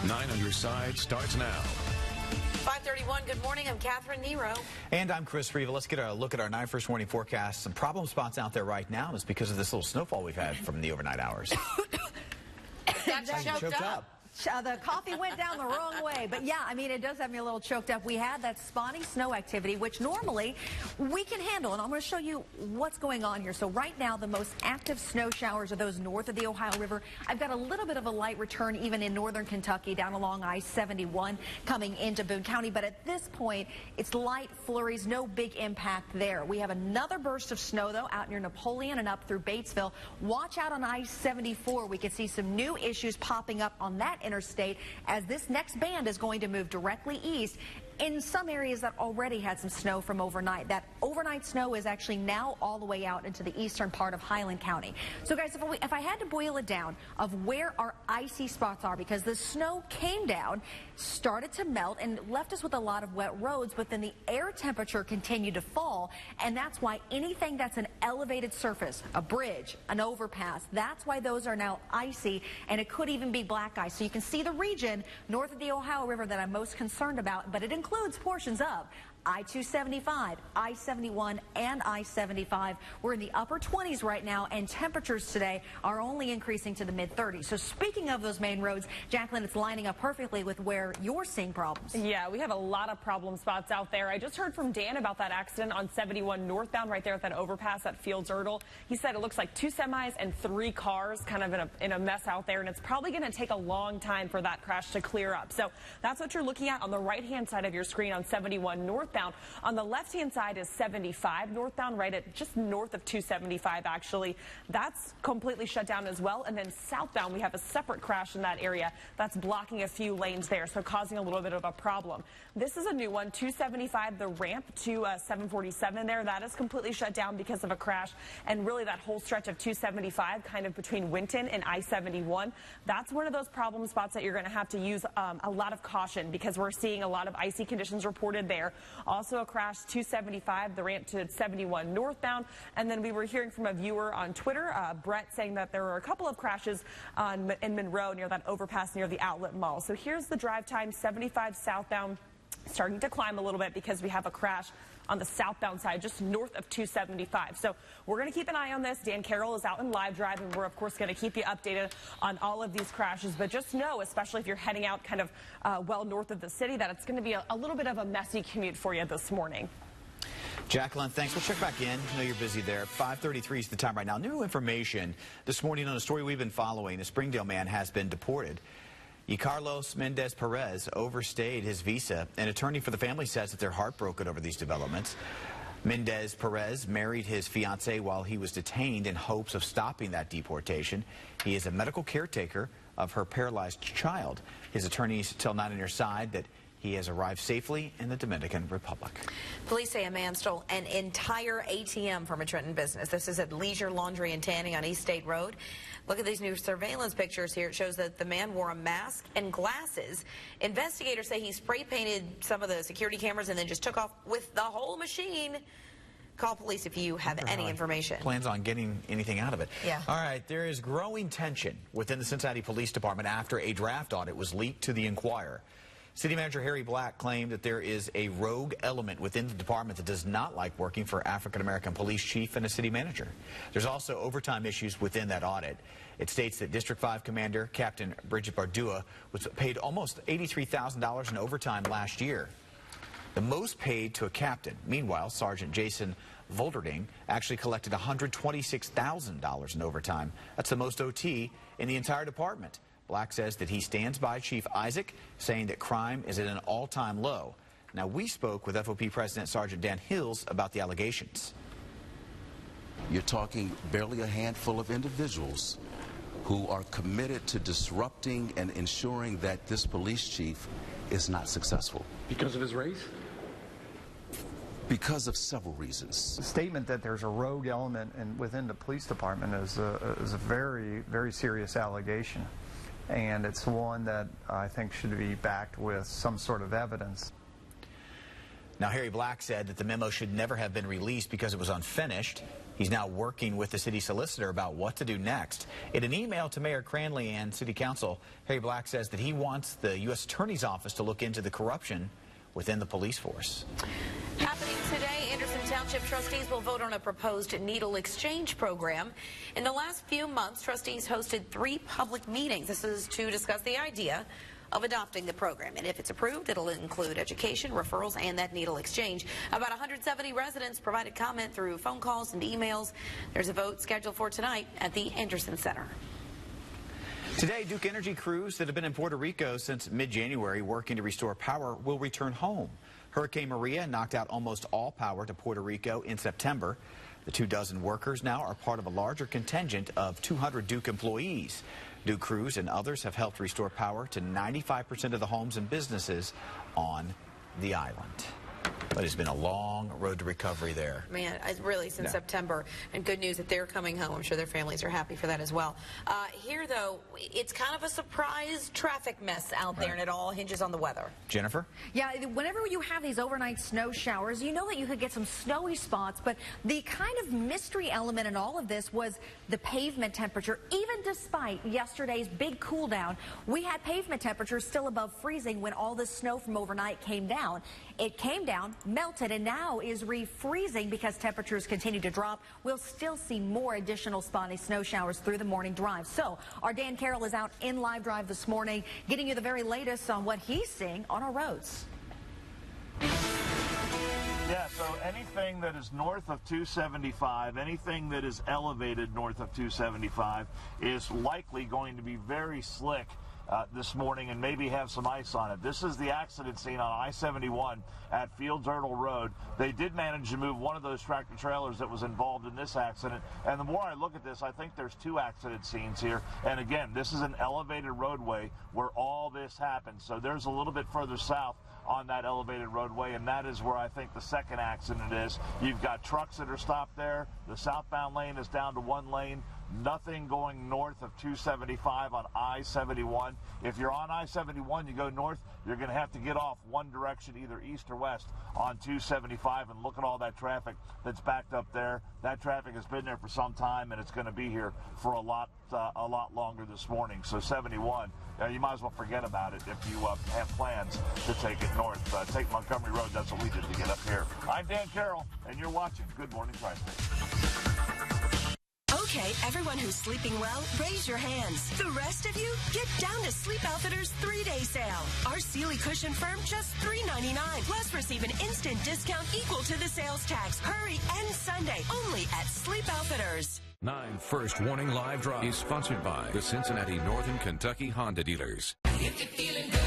9 on your side starts now. 5:31, good morning. I'm Catherine Nero. And I'm Chris Riva. Let's get a look at our 9 first warning forecast. Some problem spots out there right now is because of this little snowfall we've had from the overnight hours. Got choked up. The coffee went down the wrong way. But yeah, I mean, it does have me a little choked up. We had that spotty snow activity, which normally we can handle. And I'm going to show you what's going on here. So right now, the most active snow showers are those north of the Ohio River. I've got a little bit of a light return even in northern Kentucky down along I-71 coming into Boone County. But at this point, it's light flurries, no big impact there. We have another burst of snow, though, out near Napoleon and up through Batesville. Watch out on I-74. We can see some new issues popping up on that interstate as this next band is going to move directly east in some areas that already had some snow from overnight. That overnight snow is actually now all the way out into the eastern part of Highland County. So guys, if I had to boil it down of where our icy spots are, because the snow came down, started to melt and left us with a lot of wet roads, but then the air temperature continued to fall, and that's why anything that's an elevated surface, a bridge, an overpass, that's why those are now icy, and it could even be black ice. So you can see the region north of the Ohio River that I'm most concerned about, but it includes portions of I-275, I-71, and I-75. We're in the upper 20s right now, and temperatures today are only increasing to the mid-30s. So speaking of those main roads, Jacqueline, it's lining up perfectly with where you're seeing problems. Yeah, we have a lot of problem spots out there. I just heard from Dan about that accident on 71 northbound right there at that overpass at Fields-Erdel. He said it looks like 2 semis and 3 cars kind of in a mess out there, and it's probably going to take a long time for that crash to clear up. So that's what you're looking at on the right-hand side of your screen on 71 northbound. On the left-hand side is 75 northbound, right at just north of 275, actually. That's completely shut down as well. And then southbound, we have a separate crash in that area that's blocking a few lanes there, so causing a little bit of a problem. This is a new one, 275, the ramp to 747 there. That is completely shut down because of a crash. And really that whole stretch of 275 kind of between Winton and I-71, that's one of those problem spots that you're going to have to use a lot of caution because we're seeing a lot of icy conditions reported there. Also a crash 275, the ramp to 71 northbound. And then we were hearing from a viewer on Twitter, Brett, saying that there were a couple of crashes in Monroe near that overpass near the Outlet Mall. So here's the drive time, 75 southbound, starting to climb a little bit because we have a crash on the southbound side, just north of 275. So we're going to keep an eye on this. Dan Carroll is out in live drive, and we're, of course, going to keep you updated on all of these crashes. But just know, especially if you're heading out kind of well north of the city, that it's going to be a little bit of a messy commute for you this morning. Jacqueline, thanks. We'll check back in. I know you're busy there. 5:33 is the time right now. New information this morning on a story we've been following. A Springdale man has been deported. Carlos Mendez Perez overstayed his visa. An attorney for the family says that they're heartbroken over these developments. Mendez Perez married his fiancée while he was detained in hopes of stopping that deportation. He is a medical caretaker of her paralyzed child. His attorneys tell 9 on your side that he has arrived safely in the Dominican Republic. Police say a man stole an entire ATM from a Trenton business. This is at Leisure Laundry and Tanning on East State Road. Look at these new surveillance pictures here. It shows that the man wore a mask and glasses. Investigators say he spray painted some of the security cameras and then just took off with the whole machine. Call police if you have any information. Plans on getting anything out of it. Yeah. All right, there is growing tension within the Cincinnati Police Department after a draft audit was leaked to the Enquirer. City Manager Harry Black claimed that there is a rogue element within the department that does not like working for African-American police chief and a city manager. There's also overtime issues within that audit. It states that District 5 Commander Captain Bridget Bardua was paid almost $83,000 in overtime last year. The most paid to a captain. Meanwhile, Sergeant Jason Volderding actually collected $126,000 in overtime. That's the most OT in the entire department. Black says that he stands by Chief Isaac, saying that crime is at an all-time low. Now, we spoke with FOP President Sergeant Dan Hills about the allegations. You're talking barely a handful of individuals who are committed to disrupting and ensuring that this police chief is not successful. Because of his race? Because of several reasons. The statement that there's a rogue element within the police department is a very, very serious allegation. And it's one that I think should be backed with some sort of evidence. Now, Harry Black said that the memo should never have been released because it was unfinished. He He's now working with the city solicitor about what to do next. In an email to Mayor Cranley and City Council, Harry Black says that he wants the U.S. Attorney's Office to look into the corruption within the police force. Happening today, Anderson Township trustees will vote on a proposed needle exchange program. In the last few months, trustees hosted 3 public meetings. This is to discuss the idea of adopting the program. And if it's approved, it'll include education, referrals, and that needle exchange. About 170 residents provided comment through phone calls and emails. There's a vote scheduled for tonight at the Anderson Center. Today, Duke Energy crews that have been in Puerto Rico since mid-January working to restore power will return home. Hurricane Maria knocked out almost all power to Puerto Rico in September. The 24 workers now are part of a larger contingent of 200 Duke employees. Duke crews and others have helped restore power to 95% of the homes and businesses on the island. But it's been a long road to recovery there. Man, really since September. And good news that they're coming home. I'm sure their families are happy for that as well. Here, though, it's kind of a surprise traffic mess out there, and it all hinges on the weather. Jennifer? Yeah, whenever you have these overnight snow showers, you know that you could get some snowy spots, but the kind of mystery element in all of this was the pavement temperature. Even despite yesterday's big cool down, we had pavement temperatures still above freezing when all the snow from overnight came down. It came down, melted, and now is refreezing because temperatures continue to drop. We'll still see more additional spotty snow showers through the morning drive. So our Dan Carroll is out in live drive this morning, getting you the very latest on what he's seeing on our roads. Yeah, so anything that is north of 275, anything that is elevated north of 275 is likely going to be very slick this morning and maybe have some ice on it. This is the accident scene on I-71 at Fields Erdel Road. They did manage to move one of those tractor trailers that was involved in this accident. And the more I look at this, I think there's 2 accident scenes here. And again, this is an elevated roadway where all this happened. So there's a little bit further south on that elevated roadway, and that is where I think the second accident is. You've got trucks that are stopped there. The southbound lane is down to 1 lane. Nothing going north of 275 on I-71. If you're on I-71, you go north, you're going to have to get off one direction, either east or west, on 275, and look at all that traffic that's backed up there. That traffic has been there for some time, and it's going to be here for a lot longer this morning. So 71, you might as well forget about it if you have plans to take it north. Take Montgomery Road. That's what we did to get up here. I'm Dan Carroll, and you're watching Good Morning Tri-State. Okay, everyone who's sleeping well, raise your hands. The rest of you, get down to Sleep Outfitters' 3-day sale. Our Sealy cushion firm, just $3.99. Plus, receive an instant discount equal to the sales tax. Hurry, and Sunday, only at Sleep Outfitters. 9 First Warning Live Drive is sponsored by the Cincinnati Northern Kentucky Honda Dealers. If you're feeling good.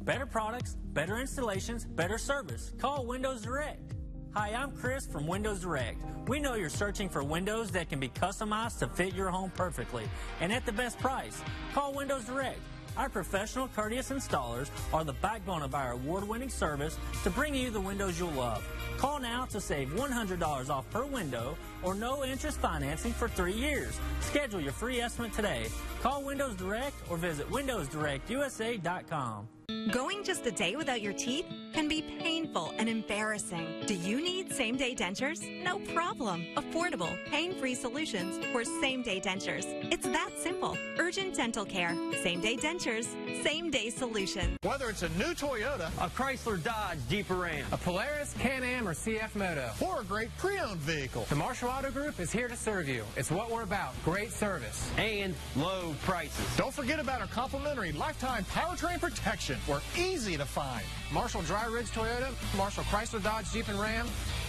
Better products, better installations, better service. Call Windows Direct. Hi, I'm Chris from Windows Direct. We know you're searching for windows that can be customized to fit your home perfectly and at the best price. Call Windows Direct. Our professional, courteous installers are the backbone of our award-winning service to bring you the windows you'll love. Call now to save $100 off per window or no interest financing for 3 years. Schedule your free estimate today. Call Windows Direct or visit WindowsDirectUSA.com. Going just a day without your teeth can be painful and embarrassing. Do you need same-day dentures? No problem. Affordable, pain-free solutions for same-day dentures. It's that simple. Urgent dental care, same-day dentures, same-day solutions. Whether it's a new Toyota, a Chrysler Dodge Jeep Ram, a Polaris, Can-Am, or CF Moto, or a great pre-owned vehicle, the Marshall Auto Group is here to serve you. It's what we're about. Great service. And low prices. Don't forget about our complimentary lifetime powertrain protection. We're easy to find. Marshall Dry Ridge Toyota, Marshall Chrysler Dodge Jeep and Ram,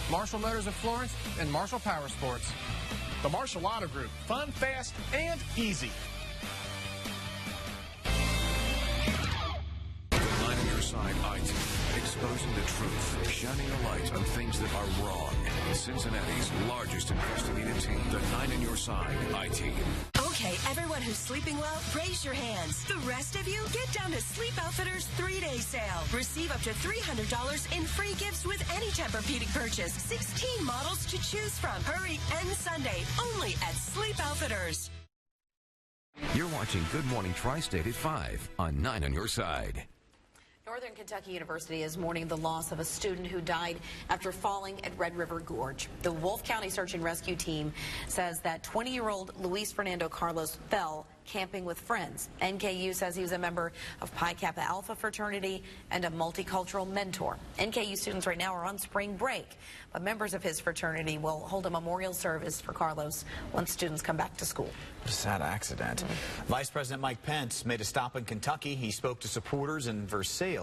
Marshall Motors of Florence, and Marshall Power Sports. The Marshall Auto Group. Fun, fast, and easy. Line on your side, IT. Expose exposing the truth, shining a light on things that are wrong. Cincinnati's largest investigative team, the 9 on Your Side I-Team. Okay, everyone who's sleeping well, raise your hands. The rest of you, get down to Sleep Outfitters 3-day sale. Receive up to $300 in free gifts with any Tempur-Pedic purchase. 16 models to choose from. Hurry, end Sunday, only at Sleep Outfitters. You're watching Good Morning Tri-State at 5 on 9 on Your Side. Northern Kentucky University is mourning the loss of a student who died after falling at Red River Gorge. The Wolfe County Search and Rescue Team says that 20-year-old Luis Fernando Carlos fell camping with friends. NKU says he was a member of Pi Kappa Alpha fraternity and a multicultural mentor. NKU students right now are on spring break, but members of his fraternity will hold a memorial service for Carlos once students come back to school. What a sad accident. Vice President Mike Pence made a stop in Kentucky. He spoke to supporters in Versailles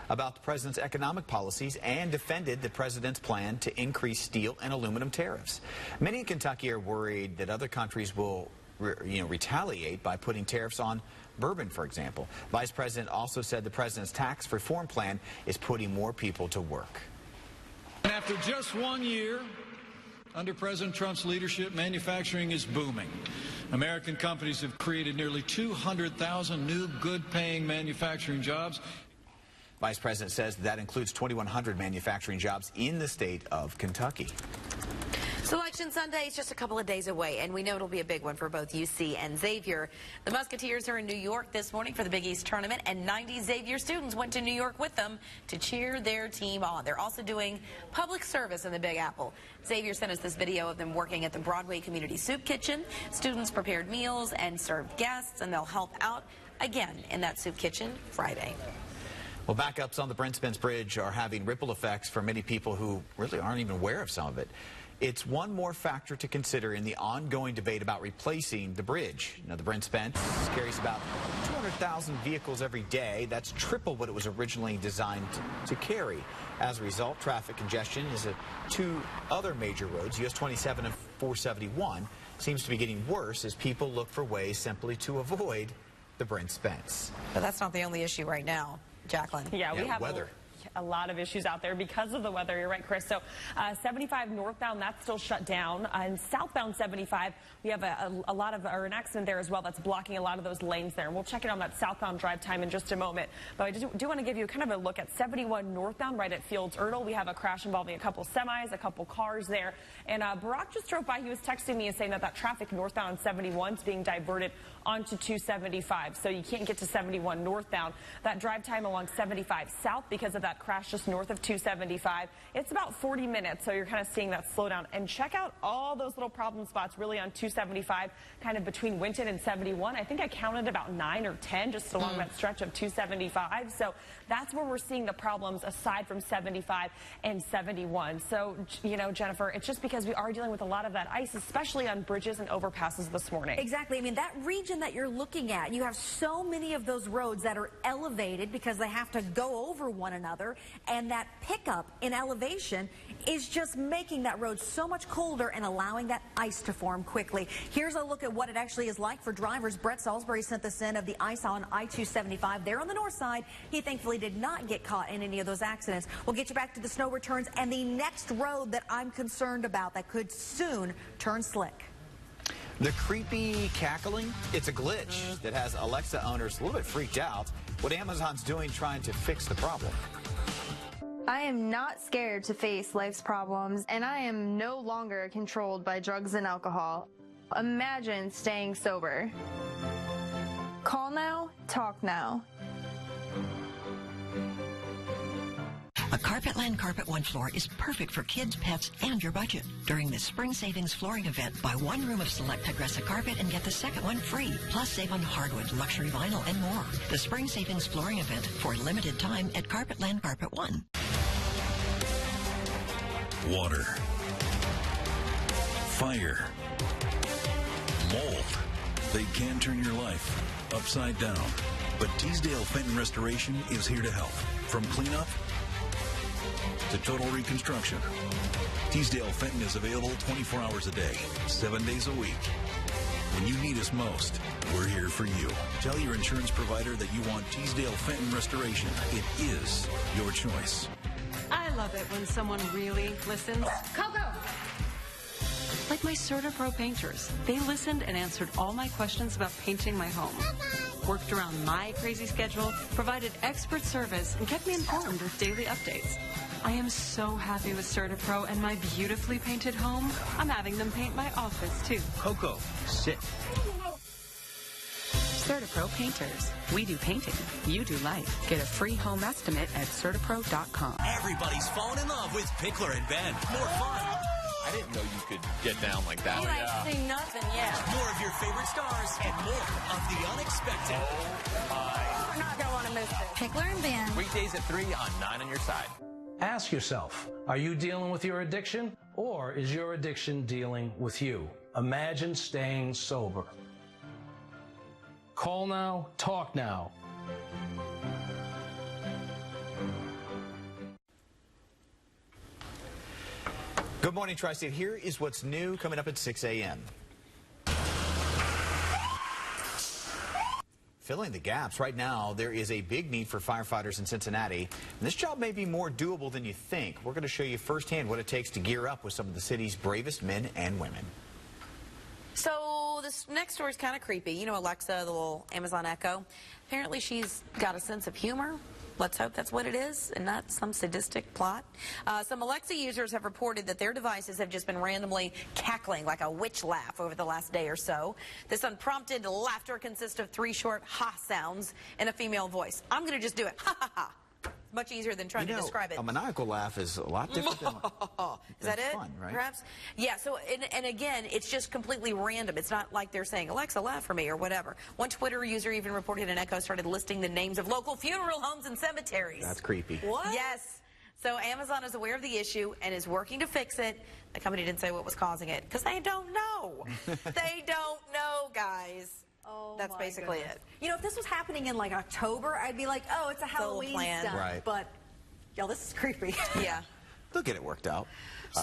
about the president's economic policies and defended the president's plan to increase steel and aluminum tariffs. Many in Kentucky are worried that other countries will retaliate by putting tariffs on bourbon, for example. Vice President also said the president's tax reform plan is putting more people to work. And after just 1 year under President Trump's leadership, manufacturing is booming. American companies have created nearly 200,000 new good-paying manufacturing jobs. Vice President says that includes 2,100 manufacturing jobs in the state of Kentucky. Selection Sunday is just a couple of days away, and we know it'll be a big one for both UC and Xavier. The Musketeers are in New York this morning for the Big East tournament, and 90 Xavier students went to New York with them to cheer their team on. They're also doing public service in the Big Apple. Xavier sent us this video of them working at the Broadway Community Soup Kitchen. Students prepared meals and served guests, and they'll help out again in that soup kitchen Friday. Well, backups on the Brent Spence Bridge are having ripple effects for many people who really aren't even aware of some of it. It's one more factor to consider in the ongoing debate about replacing the bridge. Now, the Brent Spence carries about 200,000 vehicles every day. That's triple what it was originally designed to carry. As a result, traffic congestion is at two other major roads, US 27 and 471, seems to be getting worse as people look for ways simply to avoid the Brent Spence. But that's not the only issue right now, Jacqueline. Yeah, we have weather. A lot of issues out there because of the weather. You're right, Chris. So 75 northbound, that's still shut down. And southbound 75, we have an accident there as well that's blocking a lot of those lanes there. And we'll check in on that southbound drive time in just a moment. But I do want to give you kind of a look at 71 northbound right at Fields Erdel. We have a crash involving a couple semis, a couple cars there. And Barack just drove by. He was texting me and saying that traffic northbound on 71 is being diverted onto 275. So you can't get to 71 northbound. That drive time along 75 south because of that crash just north of 275. It's about 40 minutes, so you're kind of seeing that slowdown. And check out all those little problem spots really on 275, kind of between Winton and 71. I think I counted about 9 or 10 just along that stretch of 275. So that's where we're seeing the problems aside from 75 and 71. So, you know, Jennifer, it's just because we are dealing with a lot of that ice, especially on bridges and overpasses this morning. Exactly. I mean, that region that you're looking at, you have so many of those roads that are elevated because they have to go over one another. And that pickup in elevation is just making that road so much colder and allowing that ice to form quickly. Here's a look at what it actually is like for drivers. Brett Salisbury sent this in of the ice on I-275 there on the north side. He thankfully did not get caught in any of those accidents. We'll get you back to the snow returns and the next road that I'm concerned about that could soon turn slick. The creepy cackling, it's a glitch that has Alexa owners a little bit freaked out. What Amazon's doing trying to fix the problem. I am not scared to face life's problems, and I am no longer controlled by drugs and alcohol. Imagine staying sober. Call now, talk now. A Carpetland Carpet One floor is perfect for kids, pets, and your budget. During the Spring Savings Flooring event, buy one room of select Progressive carpet and get the second one free. Plus, save on hardwood, luxury vinyl, and more. The Spring Savings Flooring event for a limited time at Carpetland Carpet One. Water, fire, mold. They can turn your life upside down. But Teasdale Fenton Restoration is here to help. From cleanup to total reconstruction. Teasdale Fenton is available 24 hours a day, 7 days a week. When you need us most, we're here for you. Tell your insurance provider that you want Teasdale Fenton Restoration. It is your choice. I love it when someone really listens. Coco! Like my CertaPro painters. They listened and answered all my questions about painting my home. Worked around my crazy schedule, provided expert service, and kept me informed with daily updates. I am so happy with CertaPro and my beautifully painted home. I'm having them paint my office, too. Coco, sit. CertaPro Painters. We do painting. You do life. Get a free home estimate at CertaPro.com. Everybody's falling in love with Pickler and Ben. More fun. I didn't know you could get down like that. You ain't seen nothing yet. More of your favorite stars and more of the unexpected. Oh, my. We're not going to want to miss this. Pickler and Ben. Weekdays at 3 on 9 on your side. Ask yourself, are you dealing with your addiction, or is your addiction dealing with you? Imagine staying sober. Call now, talk now. Good morning, Tri-State. Here is what's new coming up at 6 a.m. Filling the gaps. Right now, there is a big need for firefighters in Cincinnati. And this job may be more doable than you think. We're going to show you firsthand what it takes to gear up with some of the city's bravest men and women. So this next story is kind of creepy. You know Alexa, the little Amazon Echo? Apparently she's got a sense of humor. Let's hope that's what it is and not some sadistic plot. Some Alexa users have reported that their devices have just been randomly cackling like a witch laugh over the last day or so. This unprompted laughter consists of 3 short ha sounds in a female voice. I'm going to just do it. Ha ha ha. Much easier than trying to describe it. A maniacal laugh is a lot different than is that it? Fun, right? Perhaps? Yeah, so, and again, it's just completely random. It's not like they're saying, Alexa, laugh for me, or whatever. One Twitter user even reported an Echo started listing the names of local funeral homes and cemeteries. That's creepy. What? Yes. So Amazon is aware of the issue and is working to fix it. The company didn't say what was causing it, because they don't know. They don't know, guys. Oh, that's basically it. You know, if this was happening in like October, I'd be like, oh, it's a Halloween plan. stunt. Right. But, yo, this is creepy. Yeah. They'll get it worked out.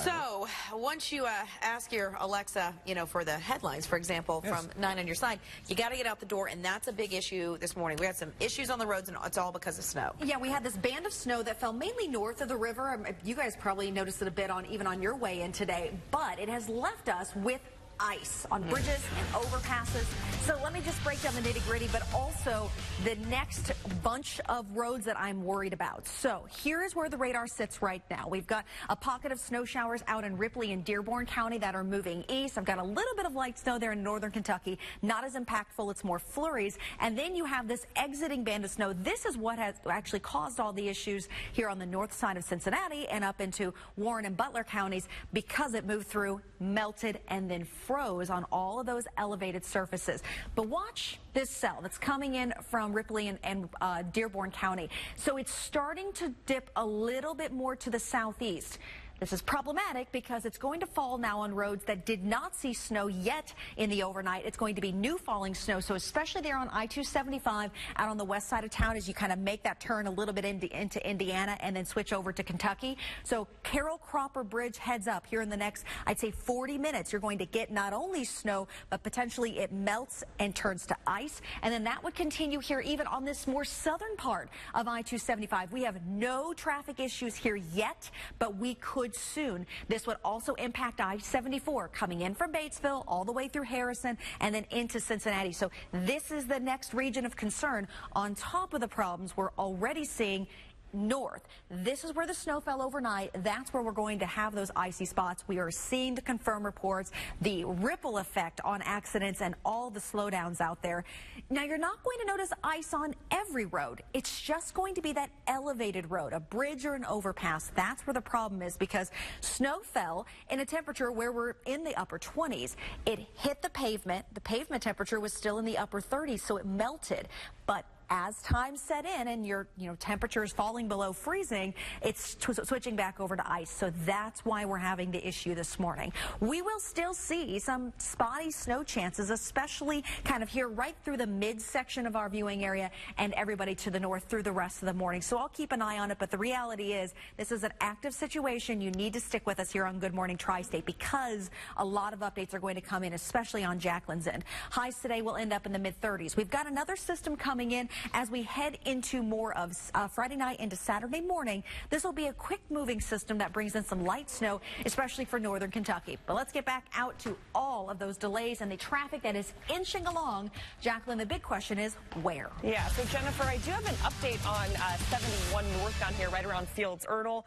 So, once you ask your Alexa, you know, for the headlines, for example, from 9 on your side, you got to get out the door, and that's a big issue this morning. We had some issues on the roads, and it's all because of snow. Yeah, we had this band of snow that fell mainly north of the river. You guys probably noticed it a bit even on your way in today, but it has left us with ice on bridges and overpasses. So let me just break down the nitty-gritty, but also the next bunch of roads that I'm worried about. So here is where the radar sits right now. We've got a pocket of snow showers out in Ripley and Dearborn County that are moving east. I've got a little bit of light snow there in northern Kentucky. Not as impactful. It's more flurries. And then you have this exiting band of snow. This is what has actually caused all the issues here on the north side of Cincinnati and up into Warren and Butler counties, because it moved through, melted, and then froze on all of those elevated surfaces. But watch this cell that's coming in from Ripley and Dearborn County. So it's starting to dip a little bit more to the southeast. This is problematic because it's going to fall now on roads that did not see snow yet in the overnight. It's going to be new falling snow, so especially there on I-275 out on the west side of town as you kind of make that turn a little bit into Indiana and then switch over to Kentucky. So Carroll Cropper Bridge, heads up, here in the next, I'd say 40 minutes, you're going to get not only snow, but potentially it melts and turns to ice. And then that would continue here even on this more southern part of I-275. We have no traffic issues here yet, but we could soon. This would also impact I-74 coming in from Batesville all the way through Harrison and then into Cincinnati. So this is the next region of concern on top of the problems we're already seeing north. This is where the snow fell overnight. That's where we're going to have those icy spots. We are seeing the confirmed reports, the ripple effect on accidents and all the slowdowns out there. Now, you're not going to notice ice on every road. It's just going to be that elevated road, a bridge or an overpass. That's where the problem is, because snow fell in a temperature where we're in the upper 20s. It hit the pavement. The pavement temperature was still in the upper 30s, so it melted. But as time set in and your temperature is falling below freezing, it's switching back over to ice. So that's why we're having the issue this morning. We will still see some spotty snow chances, especially kind of here right through the midsection of our viewing area and everybody to the north through the rest of the morning. So I'll keep an eye on it. But the reality is this is an active situation. You need to stick with us here on Good Morning Tri-State, because a lot of updates are going to come in, especially on Jacqueline's end. Highs today will end up in the mid-30s. We've got another system coming in as we head into more of Friday night into Saturday morning, this will be a quick moving system that brings in some light snow, especially for northern Kentucky. But let's get back out to all of those delays and the traffic that is inching along. Jacqueline, the big question is where? Yeah, so Jennifer, I do have an update on 71 northbound here, right around Fields Erdel.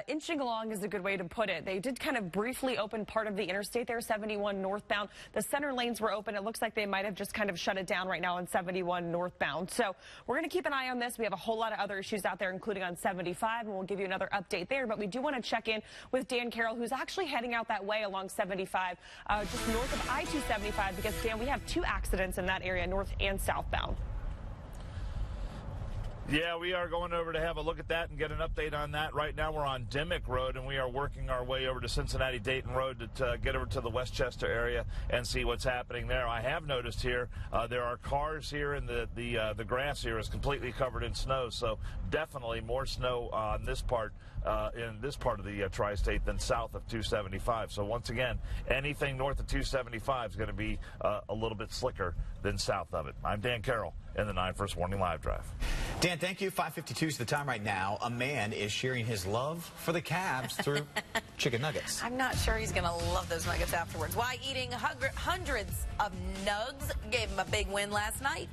Inching along is a good way to put it. They did kind of briefly open part of the interstate there, 71 northbound. The center lanes were open. It looks like they might have just kind of shut it down right now on 71 northbound. So we're going to keep an eye on this. We have a whole lot of other issues out there, including on 75, and we'll give you another update there. But we do want to check in with Dan Carroll, who's actually heading out that way along 75, just north of I-275, because, Dan, we have 2 accidents in that area, north and southbound. Yeah, we are going over to have a look at that and get an update on that. Right now we're on Dimmick Road, and we are working our way over to Cincinnati-Dayton Road to get over to the Westchester area and see what's happening there. I have noticed here there are cars here, and the grass here is completely covered in snow, so definitely more snow on this part in this part of the tri-state than south of 275. So once again, anything north of 275 is going to be a little bit slicker than south of it. I'm Dan Carroll in the 9 First Warning Live Drive. Dan, thank you. 5:52 is the time right now. A man is sharing his love for the Cavs through chicken nuggets. I'm not sure he's going to love those nuggets afterwards. Why eating hundreds of nugs gave him a big win last night.